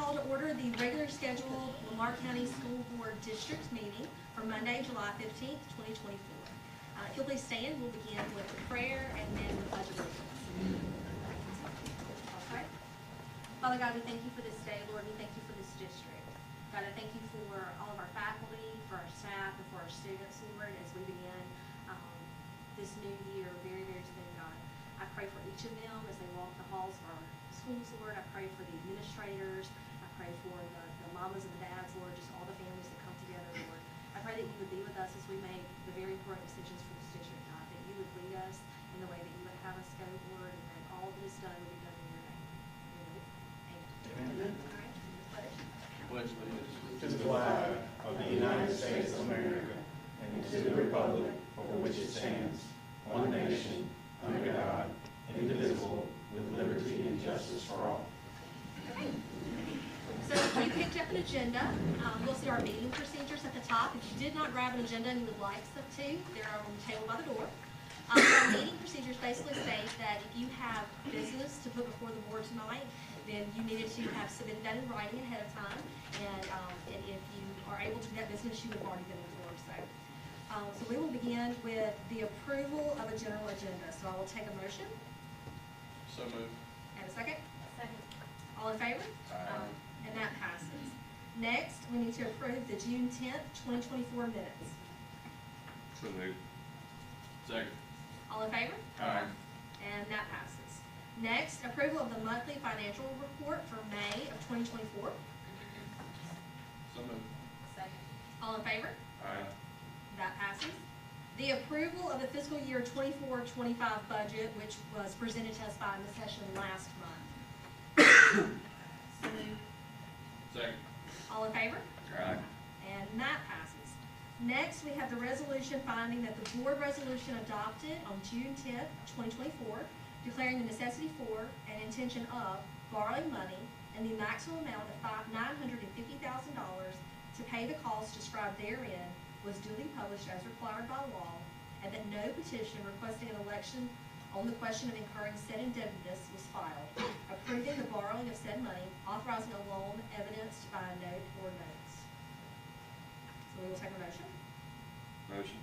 call to order the regular scheduled Lamar County School Board District meeting for Monday, July 15th, 2024. If you'll please stand, we'll begin with a prayer and then the pledge of allegiance. Okay. Father God, we thank you for this day, Lord. We thank you for this district. God, I thank you for all of our faculty, for our staff, and for our students, Lord, as we begin this new year very, very soon, God. I pray for each of them as they walk the halls of our schools, Lord. I pray for the administrators. I pray for the mamas and the dads, Lord, just all the families that come together, Lord. I pray that you would be with us as we make the very important decisions for this district, God, that you would lead us in the way that you would have us go, Lord, and that all that is done will be done in your name. Amen. All right, pledge. Pledge allegiance to the flag of the United States of America and to the republic for which it stands, one nation, under God, indivisible, with liberty and justice for all. Okay. So we picked up an agenda. You'll see our meeting procedures at the top. If you did not grab an agenda and you would like some to, they're on the table by the door. Our meeting procedures basically state that if you have business to put before the board tonight, then you needed to have submitted that in writing ahead of time. And if you are able to do that business, you would have already been informed. So we will begin with the approval of a general agenda. So I will take a motion. So moved. And a second? Second. All in favor? Aye. And that passes. Next, we need to approve the June 10th, 2024 minutes. So moved. Second. All in favor? Aye. And that passes. Next, approval of the monthly financial report for May of 2024. So moved. Second. All in favor? Aye. That passes. The approval of the fiscal year 24-25 budget, which was presented to us by the session last month. So moved. Second. All in favor? Aye. And that passes. Next, we have the resolution finding that the board resolution adopted on June 10th, 2024, declaring the necessity for and intention of borrowing money in the maximum amount of $950,000 to pay the costs described therein was duly published as required by law, and that no petition requesting an election on the question of incurring said indebtedness was filed, approving the borrowing of said money, authorizing a loan evidenced by a note or notes. So we will take a motion. Motion.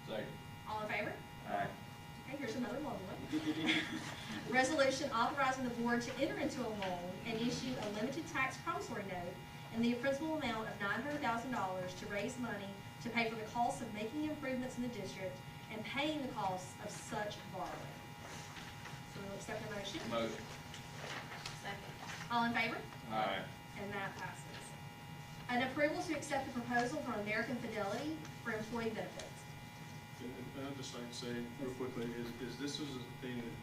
Second. All in favor? Aye. Okay, here's another long one. Resolution authorizing the board to enter into a loan and issue a limited tax promissory note in the principal amount of $900,000 to raise money to pay for the costs of making improvements in the district and paying the costs of such borrowing. So we'll accept the motion. Motion. Second. All in favor? Aye. And that passes. An approval to accept the proposal from American Fidelity for employee benefits. And I'd just like to say real quickly is this is a thing that,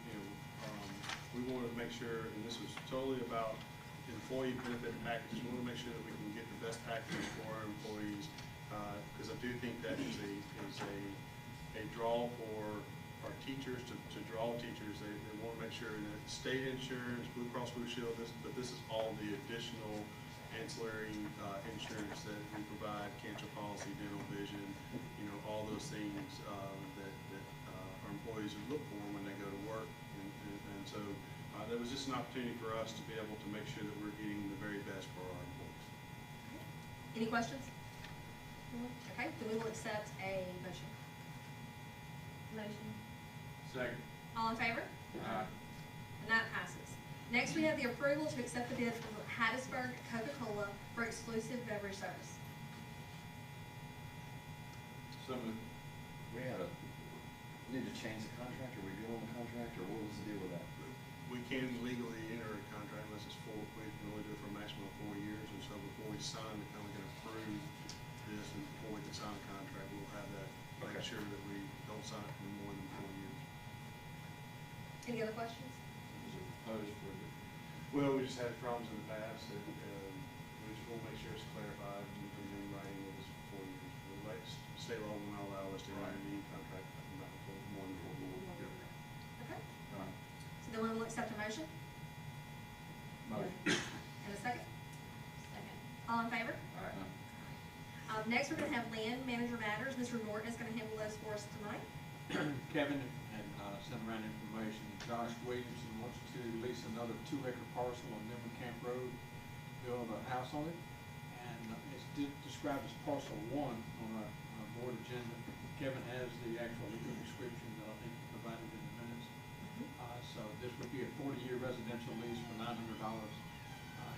we wanted to make sure, and this was totally about employee benefit packages. We want to make sure that we can get the best package for our employees, because I do think that is a draw for our teachers to draw teachers. They want to make sure that state insurance, Blue Cross Blue Shield, but this is all the additional ancillary insurance that we provide: cancer policy, dental, vision, all those things that our employees would look for when they go to work. And so there was just an opportunity for us to be able to make sure that we're getting the very best for our employees. Any questions? Okay, then we will accept a motion. Motion. Second. All in favor? Aye. And that passes. Next, we have the approval to accept the bid from Hattiesburg Coca-Cola for exclusive beverage service. So moved. We need to change the contract, or we good on the contract, or what was the deal with that? We can legally enter a contract unless it's we can only do it for a maximum of 4 years. And so before we sign it, we can approve this, and before we can sign a contract, we'll have that, make sure that we don't sign it for more than 4 years. Any other questions? Opposed for it. Well, we just had problems in the past that we just want to make sure it's clarified and in writing that it's 4 years. State law will not allow us to write any contract not for more than 4 years. Okay. Aye. So then we will accept a motion. Motion. And a second. Second. All in favor? Aye. Next, we're going to have land manager matters. Mr. Norton is going to handle those for us tonight. Kevin had sent around information. Josh Williamson wants to lease another 2-acre parcel on Nimble Camp Road. build a house on it. And it's described as parcel 1 on our board agenda. Kevin has the actual legal description that I think he provided in the minutes. So this would be a 40-year residential lease for $900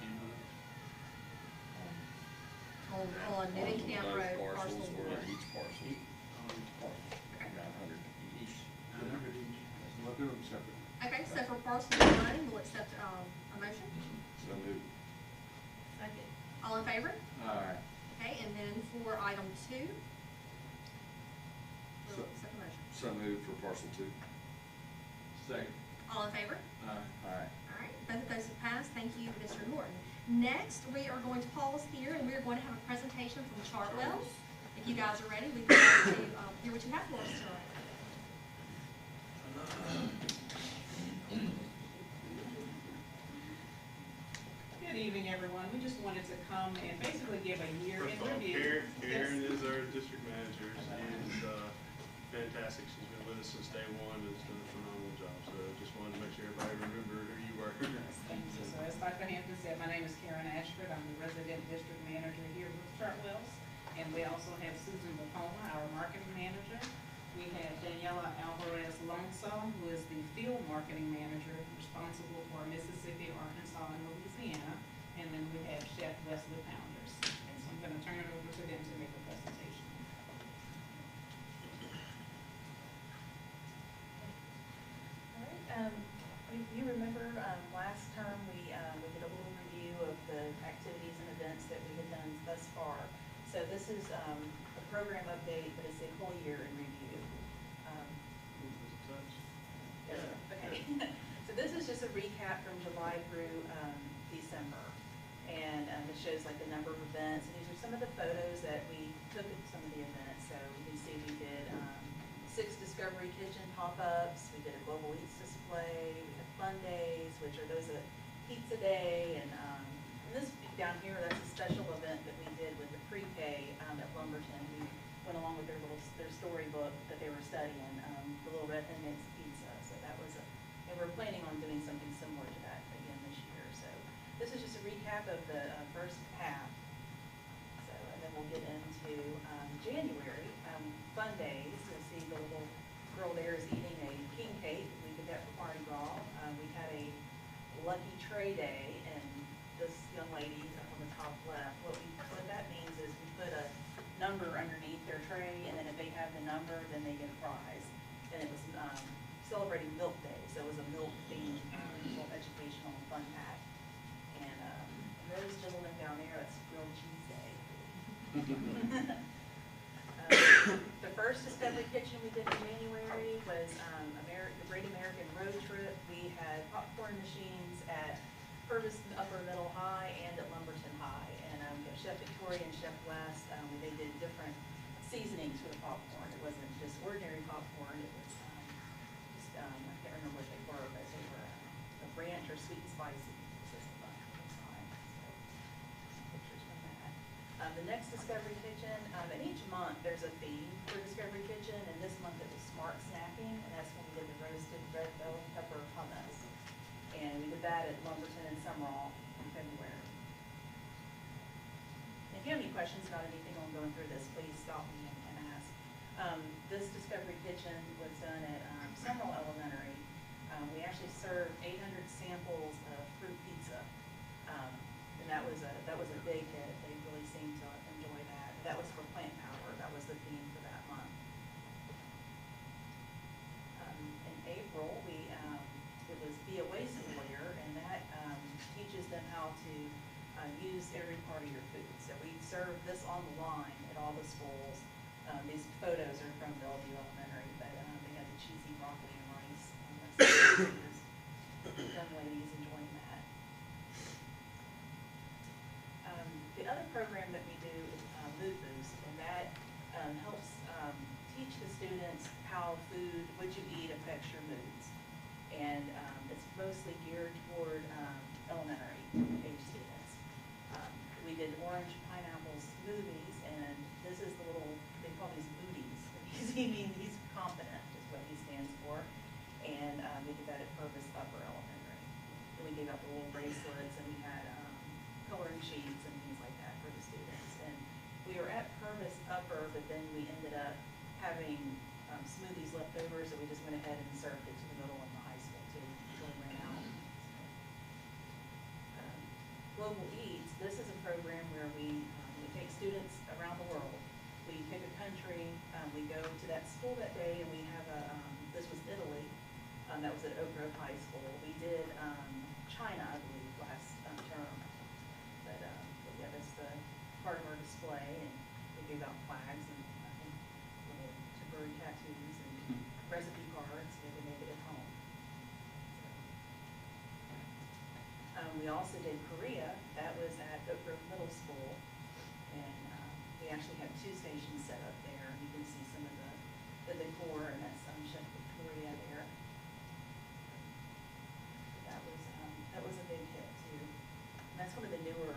annually. On Newton Camp Both Road, parcel parcels or 1. each parcel? On each parcel. Okay. 900 each. 900 each. We'll do them separately. Okay, so for parcel 1, we'll accept a motion. So moved. Second. All in favor? Aye. Okay, and then for item 2, we'll So- accept a motion. So moved for parcel 2. Second. All in favor? Aye. All right, both of those have passed. Thank you, Mr. Norton. Next, we are going to pause here, and we are going to have a presentation from Chartwell's. If you guys are ready, we'd like to hear what you have for us tonight. Good evening, everyone. We just wanted to come and basically give a year in First of all, review. Karen is our district manager. She is fantastic. She's been with us since day one and has done a phenomenal job. So I just wanted to make sure everybody remembered who you were. Thank you. So as Dr. Hampton said, my name is Karen Ashford. I'm the resident district manager here with Chartwell's. And we also have Susan Bacoma, our marketing manager. We have Daniela Alvarez Alonso, who is the field marketing manager responsible for Mississippi, Arkansas, and Louisiana. And then we have Chef Wesley Pounders. And so I'm going to turn it over to them to make a presentation. All right, if you remember, last time we did a little review of the activities and events that we had done thus far. So this is a program update, but it's a whole year in review. Yes, sir. Okay. So this is just a recap from July through December. And it shows like the number of events. And these are some of the photos that we took at some of the events. So you can see we did 6 Discovery Kitchen pop-ups. We did a Global Eats display. We had Fun Days, which are those a pizza day. And this down here, that's a special event that we did with the pre-K at Lumberton. We went along with their storybook that they were studying, the Little Red Hen Makes Pizza. So that was and we're planning on doing something similar to that again this year. So this is just a recap of the first half. So, and then we'll get into January, Fun Days. You'll see the little girl there is eating a king cake. We did that for Mardi Gras. We had a Lucky Tray Day, and this young lady up on the top left, what that means is we put a number underneath their tray, and then if they have the number, then they get a prize. And it was celebrating Milk Day, so it was a milk-themed little educational fun pack. And those gentlemen down there, that's grilled cheese day. The first Discovery Kitchen we did in January was the Great American Road Trip. We had popcorn machines at Purvis Upper Middle High and at Lumberton High. And Chef Victoria and Chef West, they did different seasonings for the popcorn. It wasn't just ordinary popcorn. It was I can't remember what they were, but they were a ranch or sweet and spicy. This is fun at the time. So, pictures from that. The next Discovery Kitchen, and each month there's a theme for Discovery Kitchen, and this month it was smart snacking, and that's when we did the roasted red bell pepper hummus. And we did that at Lumberton and Summerall in February. If you have any questions about anything I'm going through this, please stop me and ask. This Discovery Kitchen was done at Summerall Elementary. We actually served 800 samples of fruit pizza, and that was a big hit. They really seemed to enjoy that. That was for plant power. That was the theme for that month. In April, it was Be a Waste Warrior, and that teaches them how to use every part of your food. So we serve this on the line at all the schools. These photos are from Bellevue Elementary, but they had the cheesy broccoli and rice. Young ladies enjoying that. The other program that we do is Mood Boost, and that helps teach the students how food, what you eat, affects your moods. And it's mostly geared toward elementary age students. We did orange pineapple smoothies, and this is the little, they call these booties. He's confident is what he stands for. And we did that at Purvis Upper Elementary. And we gave out the little bracelets, and we had coloring sheets and things like that for the students. And we were at Purvis Upper, but then we ended up having smoothies left over, so we just went ahead and served it to the middle and the high school too, until we ran out. Global Eats, this is a program where we take students around the world. We pick a country, we go to that school that day, and we have this was Italy, that was at Oak Grove High School. We did China, I believe, last term. But yeah, that's the part of our display, and we gave out flags and I think little temporary tattoos and recipe cards, so they make it at home. We also did Korea. That was at Oak Grove Middle School, and we actually have 2 stations set up there. You can see some of the decor, and that's Chef Victoria there. That was a big hit too. And that's one of the newer.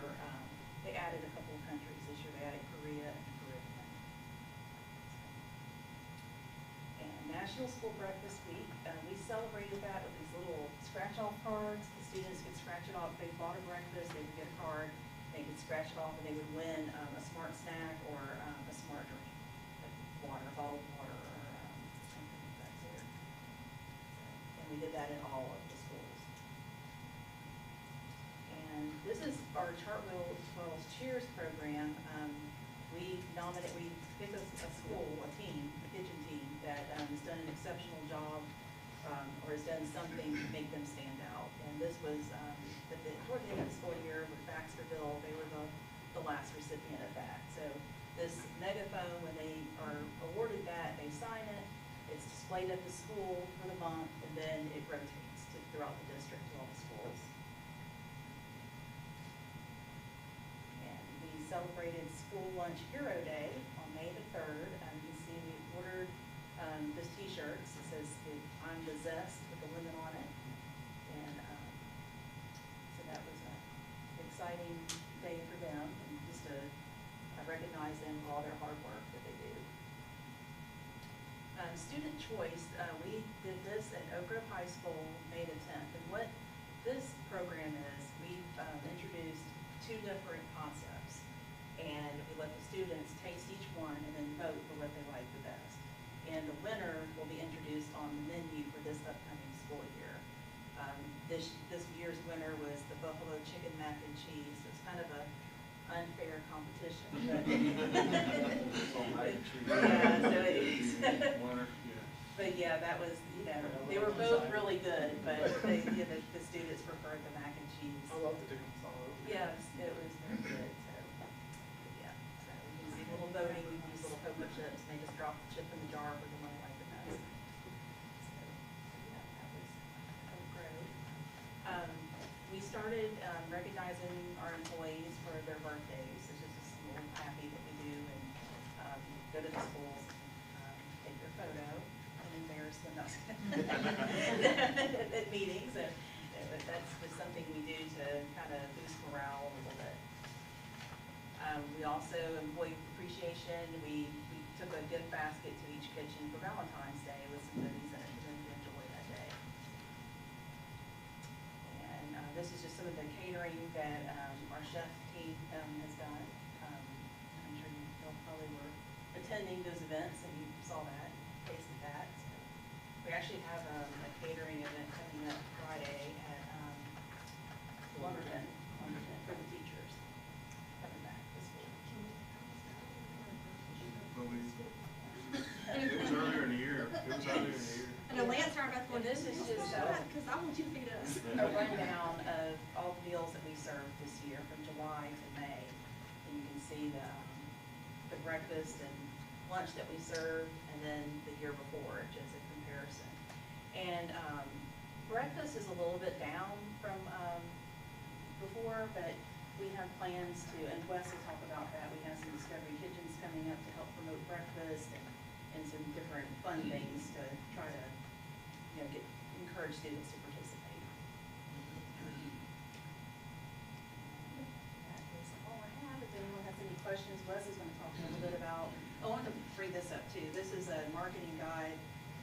They added a couple of countries this year. They added Korea and the Caribbean. And National School Breakfast Week, we celebrated that with these little scratch-off cards. The students could scratch it off. If they bought a breakfast, they would get a card. They could scratch it off, and they would win a smart snack or a smart drink, like water, bottled water, or something of that sort. And we did that in all of the schools. And this is our Chartwell's Cheers program. We pick a school, a team, a kitchen team that has done an exceptional job or has done something to make them stand out. And this was toward the end of the school year with Baxterville. They were the last recipient of that. So this megaphone, when they are awarded that, they sign it. It's displayed at the school for the month, and then it rotates throughout the district to all the schools. And we celebrated School Lunch Hero Day on May the 3rd. You can see we ordered this t-shirt. It says, "I'm the zest" with the lemon on it. And so that was an exciting day for them, and just to recognize them for all their hard work that they do. Student choice, we did this at Oak Grove High School May the 10th. And what this program is, we've introduced 2 different concepts. And we let the students taste each one and then vote for what they like the best. And the winner will be introduced on the menu for this upcoming school year. This year's winner was the buffalo chicken mac and cheese. So it's kind of a unfair competition. But yeah, so it is. But yeah, that was, they were both really good, but the students preferred the mac and cheese. I love the chicken salad. Yes, it was very good. So yeah, so we can see a little voting. We use little poker chips, and they just drop the chip in the jar for the one they like the best. So yeah, that was Oak Grove. We started recognizing our employees for their birthdays. It's just a little happy that we do, and go to the schools, take their photo, and embarrass them at meetings. And that's just something we do to kind of boost morale a little bit. We also, employee appreciation, we took a gift basket to each kitchen for Valentine's Day with some goodies in it for them to enjoy that day. And this is just some of the catering that our chef team has done. I'm sure you all probably were attending those events and you saw that, tasted that. So we actually have a catering event coming up Friday at Lumberton for the teachers coming back to school. It was earlier in the year. I know Lance and I are both going, And this is just because I want you to feed us. a rundown of all the meals that we served this year from July to May. And you can see the breakfast and lunch that we served, and then the year before, just a comparison. And breakfast is a little bit down from before, but we have plans to, and Wes will talk about that, we have some Discovery Kitchens coming up to help promote breakfast and some different fun things to try to, encourage students to participate. That is all I have. If anyone has any questions, Wes is going to talk a little bit about, I want to bring this up too. This is a marketing guide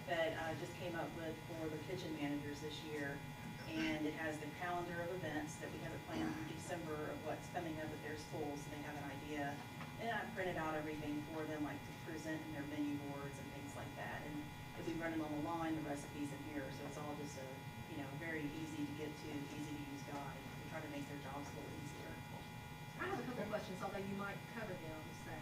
that I just came up with for the kitchen managers this year. and it has the calendar of events that we have it planned through December of what's coming up at their school, so they have an idea. And I printed out everything for them, like to present in their menu boards and things like that. And if we run it on the line, the recipes in here, so it's all just a, you know, very easy to get to, easy to use guide. We try to make their jobs a little easier. I have a couple of questions, although you might cover them, so.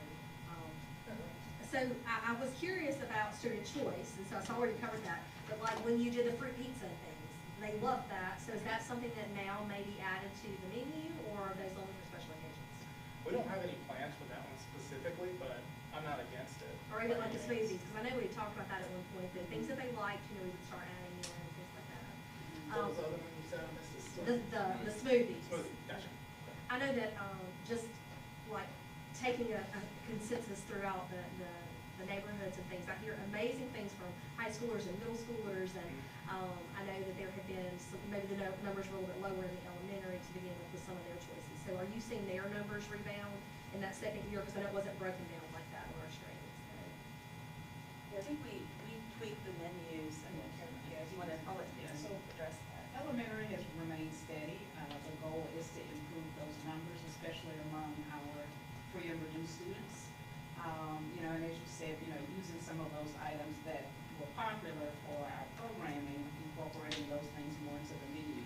So I was curious about student choice, and so I already covered that. But like when you did the fruit pizza and things, they loved that. So is that something that now may be added to the menu, or are those only for special occasions? We don't have any plans for that one specifically, but I'm not against it. Or even by like the any means. smoothies, because I know we talked about that at one point, the things that they liked, you know, we would start adding in and things like that. What was the other one you said? I missed this. The smoothies. Smoothie, gotcha. I know that, just like taking a consensus throughout the neighborhoods and things, I hear amazing things from high schoolers and middle schoolers, and, I know that there have been some, maybe the numbers were a little bit lower in the elementary to begin with some of their choices. So are you seeing their numbers rebound in that second year? Because I know it wasn't broken down like that on our screen, so. Yeah, I think we tweaked the menus, and yeah, if you want to, I'll let you address that. Elementary has remained steady. The goal is to improve those numbers, especially among our free and reduced students. You know, and as you said, you know, using some of those items that were popular for our programming, incorporating those things more into the menu.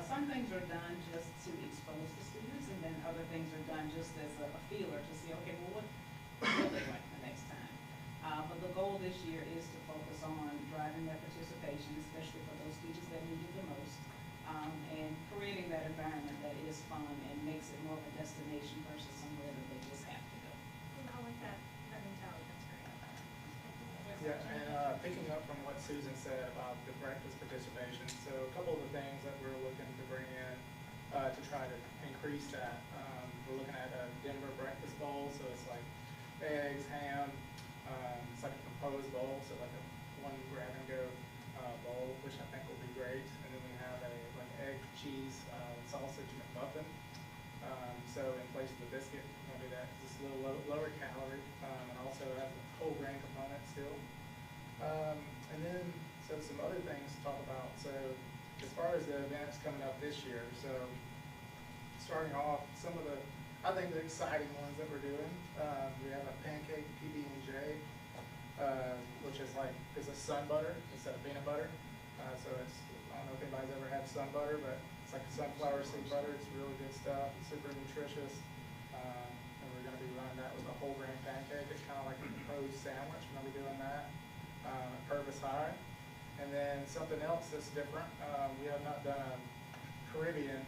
Some things are done just to expose the students, and then other things are done just as a feeler to see, okay, well, what will they like the next time? But the goal this year is to focus on driving their participation, especially for those students that need it the most, and creating that environment that is fun and makes it more of a destination versus somewhere that they just have to go. I like that mentality, that's great. Yeah, and picking up from what Susan said about the breakfast participation, so a couple of the things that we're looking to bring in to try to increase that. We're looking at a Denver breakfast bowl, so it's like eggs, ham, it's like a composed bowl, so like a one grab and go bowl, which I think will be great. And then we have a like egg, cheese, sausage McMuffin. So in place of the biscuit, we're gonna do that. It's a little lower calorie, and also has a whole grain component still. And then, so some other things to talk about. So as far as the events coming up this year, so starting off, some of the, I think the exciting ones that we're doing, we have a pancake PB&J, which is like, it's a sun butter instead of peanut butter. So it's, I don't know if anybody's ever had sun butter, but it's like sunflower seed butter. It's really good stuff, it's super nutritious. And we're gonna be running that with a whole grain pancake. It's kind of like a proposed sandwich. We're gonna be doing that at Purvis High. And then something else that's different, we have not done a Caribbean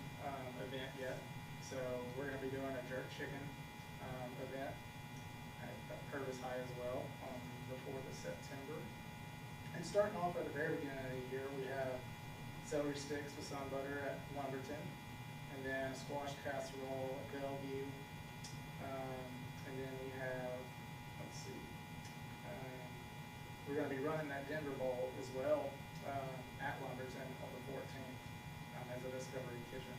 event yet. So we're gonna be doing a jerk chicken event at Purvis High as well on the 4th of September. And starting off at the very beginning of the year, we have celery sticks with sun butter at Lumberton, and then a squash casserole at Bellevue. And then we have, let's see, we're going to be running that Denver Bowl as well at Lumberton on the 14th as a Discovery Kitchen.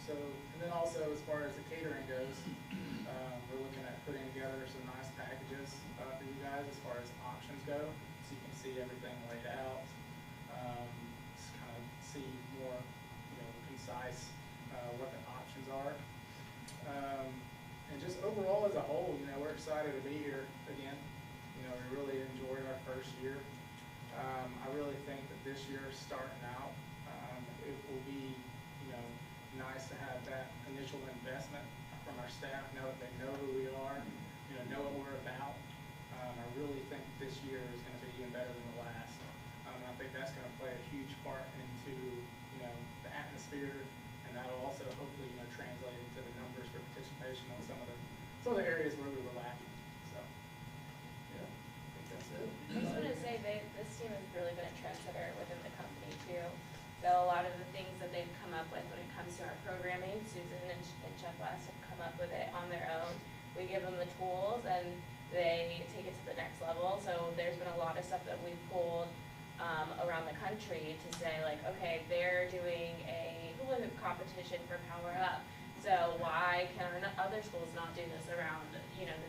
And then also as far as the catering goes, we're looking at putting together some nice packages for you guys as far as options go, so you can see everything laid out. Just kind of see more, concise what the options are. And just overall as a whole, we're excited to be here again. We really enjoyed our first year. I really think that this year starting out, it will be, nice to have that initial investment from our staff, know that they know who we are, know what we're about. I really think this year is going to be even better than the last. I think that's going to play a huge part into, the atmosphere, and that'll also hopefully, translate into the numbers for participation on some of the areas where we were lacking. So, yeah, I think that's it. I just want to say this team has really been a trendsetter within the company too. So a lot of the things that they've come up with when it comes to our programming, Susan and Chef West have come up with it on their own. We give them the tools and they take it to the next level. So there's been a lot of stuff that we've pulled around the country to say like, okay, they're doing a hula hoop competition for Power Up. So why can other schools not do this around, the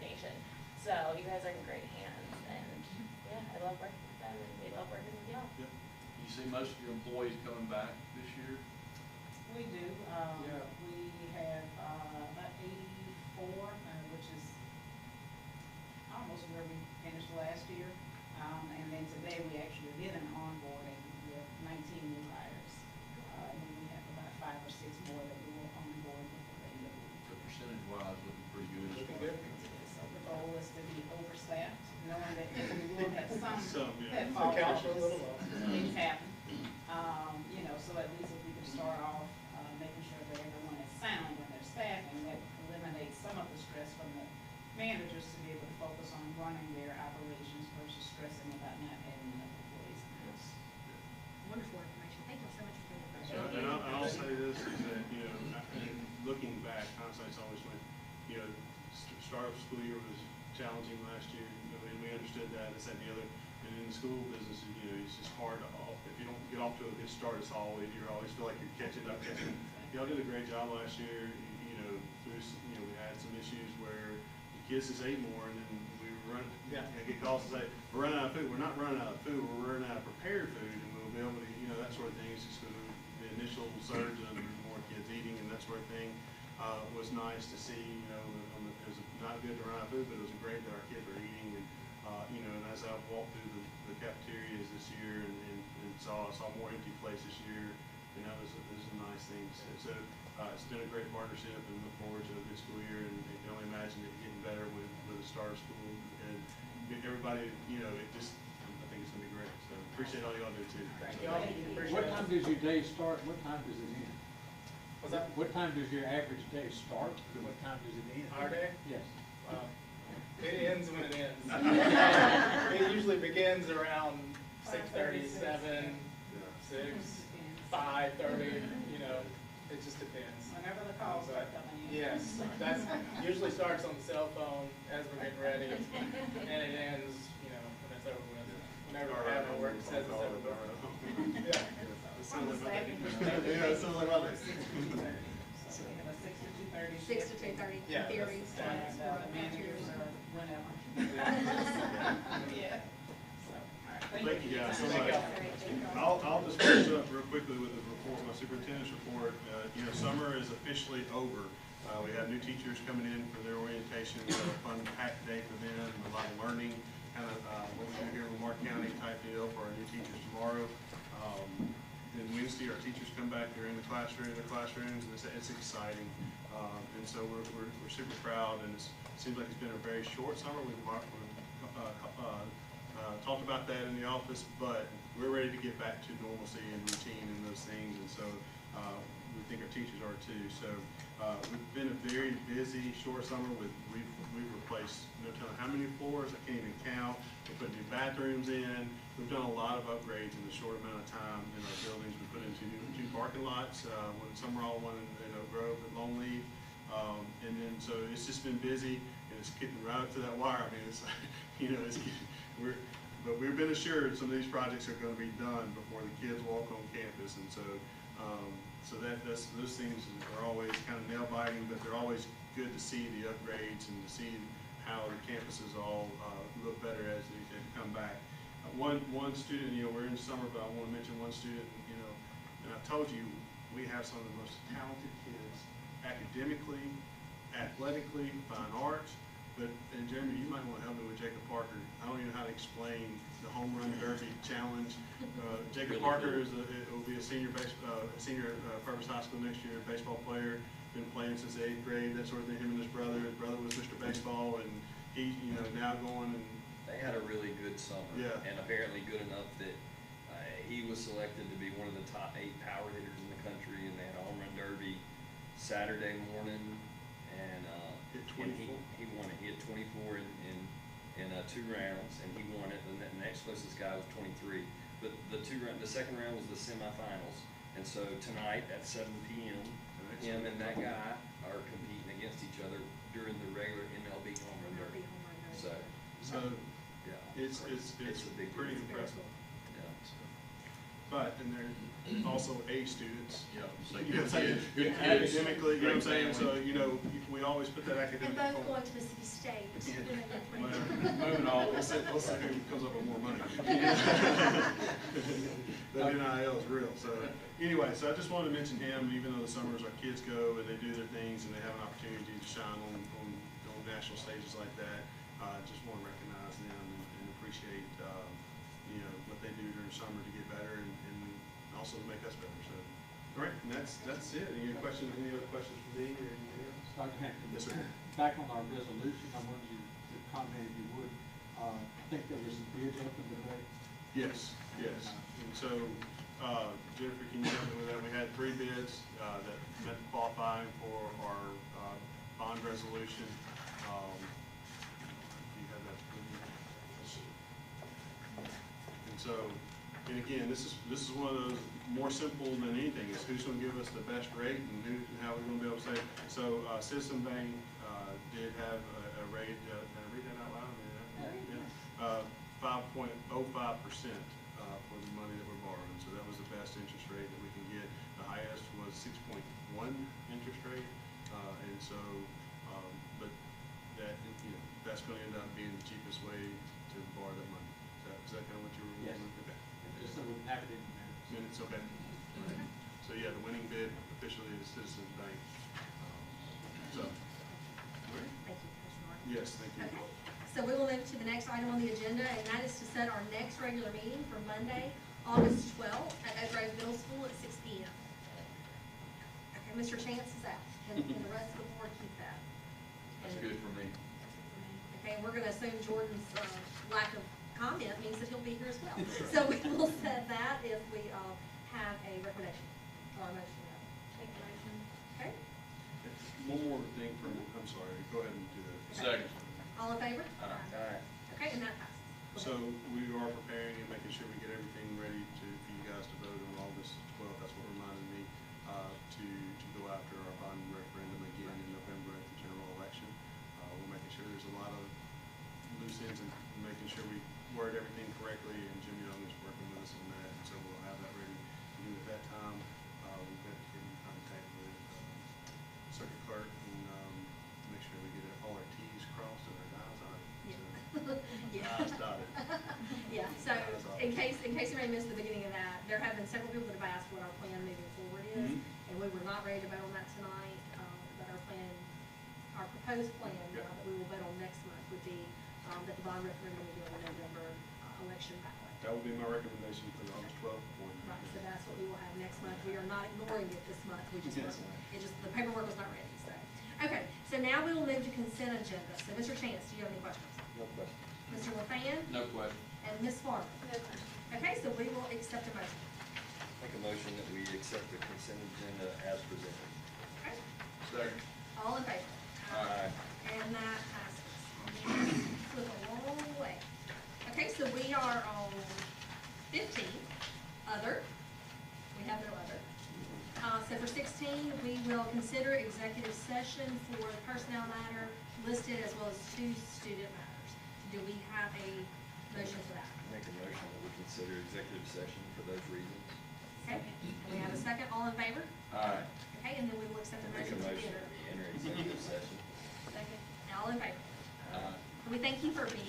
nation? So you guys are in great hands, and yeah, I love working with them, and we love working with y'all. Yep. You You see most of your employees coming back this year? We do, Yeah. we have, about 84, which is almost where we finished last year. And then today, we actually did an onboarding with 19 new hires. And then we have about 5 or 6 more that we will onboard before the end of the week. So percentage-wise, looking pretty good as Looking far good. as. So the goal is to be overstaffed, knowing that we will have some Yeah. that fall Account off. for a little loss. Things happen. You know, so at least if we could start off, making sure that everyone is sound when they're staffing, that eliminates some of the stress from the managers to be able to focus on running their operations versus stressing about not having enough employees in house. Wonderful information. Thank you so much for doing that. And I'll say this, is that, you know, looking back, hindsight's always when, you know, start of school year was challenging last year, and we understood that, this, that, and the other. And in the school business, you know, it's just hard to, if you don't get off to a good start, you always feel like you're catching up. Y'all did a great job last year, you know, we had some issues where the kids just ate more, and then we were running, get calls to say, we're running out of food. We're not running out of food, we're running out of prepared food, and we'll be able to, you know, that sort of thing. It's just gonna, the initial surge of more kids eating and that sort of thing, was nice to see, you know, it was not good to run out of food, but it was great that our kids were eating, and, you know, and as I walked through the cafeterias this year and saw more empty places this year, and that was a nice thing. So it's been a great partnership, and look forward to a good school year, and you can only imagine it getting better with the start of school, and everybody, you know, I think it's gonna be great, so appreciate all y'all do too. Thank y'all. Appreciate What it. time does your day start? What time does it end? What's that? What time does your average day start? And what time does it end? Our day? Yes. It ends when it ends. It usually begins around 6:30, 7, 6, 5:30, you know, it just depends. Whenever the calls start coming in. Yes, that's, usually starts on the cell phone as we're getting ready, and it ends, you know, when it's over with. Whenever we're having work, it says it's over with. Yeah. On the staffing Yeah, it sounds like my day. So we have a 6 to 2:30. 6 to 2:30, Yeah, in theory. that's- And the managers are whenever. Yeah. So, all right. Thank you guys so Thank much. y'all. I'll just finish up real quickly with the report, my superintendent's report. You know, summer is officially over. We have new teachers coming in for their orientation, a fun packed day for them, a lot of learning, kind of what we do here in Lamar County type deal for our new teachers tomorrow. Then Wednesday, our teachers come back, they're in their classrooms, and it's exciting. And so we're super proud, and it seems like it's been a very short summer. We've talked about that in the office, but we're ready to get back to normalcy and routine and those things, and so we think our teachers are too. So we've been a very busy short summer we've replaced no telling how many floors, I can't even count. We put new bathrooms in. We've done a lot of upgrades in a short amount of time in our buildings. We put in two parking lots, one in Summerall, one in Oak Grove at Longleaf. And then, so it's just been busy, and it's getting right up to that wire. I mean, it's, you know, but we've been assured some of these projects are gonna be done before the kids walk on campus, and so, those things are always kind of nail biting, but they're always good to see the upgrades and to see how the campuses all, look better as they come back. One student, you know, we're in summer, but I wanna mention one student, you know, and I've told you, we have some of the most talented kids academically, athletically, fine arts, and Jeremy, you might want to help me with Jacob Parker. I don't even know how to explain the home run derby challenge. Jacob Parker will be a senior Purvis High School next year, baseball player, been playing since the 8th grade, that sort of thing. Him and his brother was Mr. Baseball, and he, you know, now going and. They had a really good summer. Yeah. And apparently good enough that he was selected to be one of the top 8 power hitters in the country, and they had a home run derby Saturday morning, and Hit and 24. he won it. He hit 24 in 2 rounds, and he won it. And the next closest guy was 23. But the second round was the semifinals, and so tonight at 7 p.m. him and that guy are competing against each other during the regular MLB home run derby. So Yeah, it's a big pretty deal. impressive. Yeah. but, and they're also A students. Yeah, so You know what I'm saying? good kids. Academically, you know what I'm saying? Great So, family. you know, we always put that And academic. both forward. going to Mississippi State. Moving on, let's see who comes up with more money. That NIL is real, so, anyway, so I just wanted to mention him, even though the summers our kids go and they do their things and they have an opportunity to shine on national stages like that. Just want to recognize them and appreciate, you know, what they do during summer to get better and also to make us better, so. All right, and that's it. Any questions, any other questions for me or anything else? Dr. Hampton. Yes, sir. Back on our resolution, I wanted you to comment, if you would, I think there was some bids open today. Yes, yes. And so, Jennifer, can you help me with that? We had 3 bids that met qualifying for our bond resolution. Do you have that with you? And so, and again, this is one of those more simple than anything, is who's going to give us the best rate and how we're going to be able to say. So, Citizen Bank did have a rate, did I read that out loud? Yeah. 5.05% for the money that we're borrowing. So that was the best interest rate that we can get. The highest was 6.1 interest rate. And so, but that, you know, that's going to end up being the cheapest way to borrow that money. Is that kind of what you were? Yes. Okay. Just so with academic matters. Minutes, okay. All right. So yeah, the winning bid officially is Citizens Bank. So, all right. Thank you, Mr. Martin. Yes, thank you. Okay, so we will move to the next item on the agenda, and that is to set our next regular meeting for Monday, August 12th at Oak Grove Middle School at 6 p.m. Okay, Mr. Chance is out. Can the rest of the board keep that? That's good for me. Okay, and we're gonna assume Jordan's lack of comment means that he'll be here as well. So we will set that if we have a recommendation or a motion. Make a motion. Okay, One more thing from, I'm sorry, go ahead and do that. Second. all in favor? Aye. Alright. Okay, and that passes. So we are preparing and making sure we get everything ready for you guys to vote on August 12th. That's what reminded me to go after our bond referendum again in November at the general election. We're making sure there's a lot of loose ends and making sure we word everything correctly, and Jim Young is working with us on that, and so we'll have that ready to do at that time. We've got to get in contact with circuit clerk and make sure we get all our T's crossed and our I's on it. Yeah. I's dotted. Yeah, so in case you may miss the beginning of that, there have been several people that have asked what our plan moving forward is, Mhm. and we were not ready to vote on that tonight, but our proposed plan Yeah. that we will vote on next month would be that the bond referendum will be on the November election ballot. That will be my recommendation for the August 12th board. Right, so that's what we will have next month. We are not ignoring it this month, we just, Yes. the paperwork was not ready, so. Okay, so now we will move to consent agenda. So Mr. Chance, do you have any questions? No question. Mr. LaFan? No question. And Ms. Farmer? No question. Okay, so we will accept a motion. Make a motion that we accept the consent agenda as presented. Okay, Second. all in favor? Aye. And that passes. With a long way. Okay, so we are on 15, other. We have no other. So for 16, we will consider executive session for the personnel matter listed as well as 2 student matters. Do we have a motion for that? Make a motion that we consider executive session for those reasons. Okay, and we have a second, all in favor? Aye. Okay, and then we will accept a Make a motion to motion enter. that we enter executive session. Second, all in favor? Aye. We thank you for being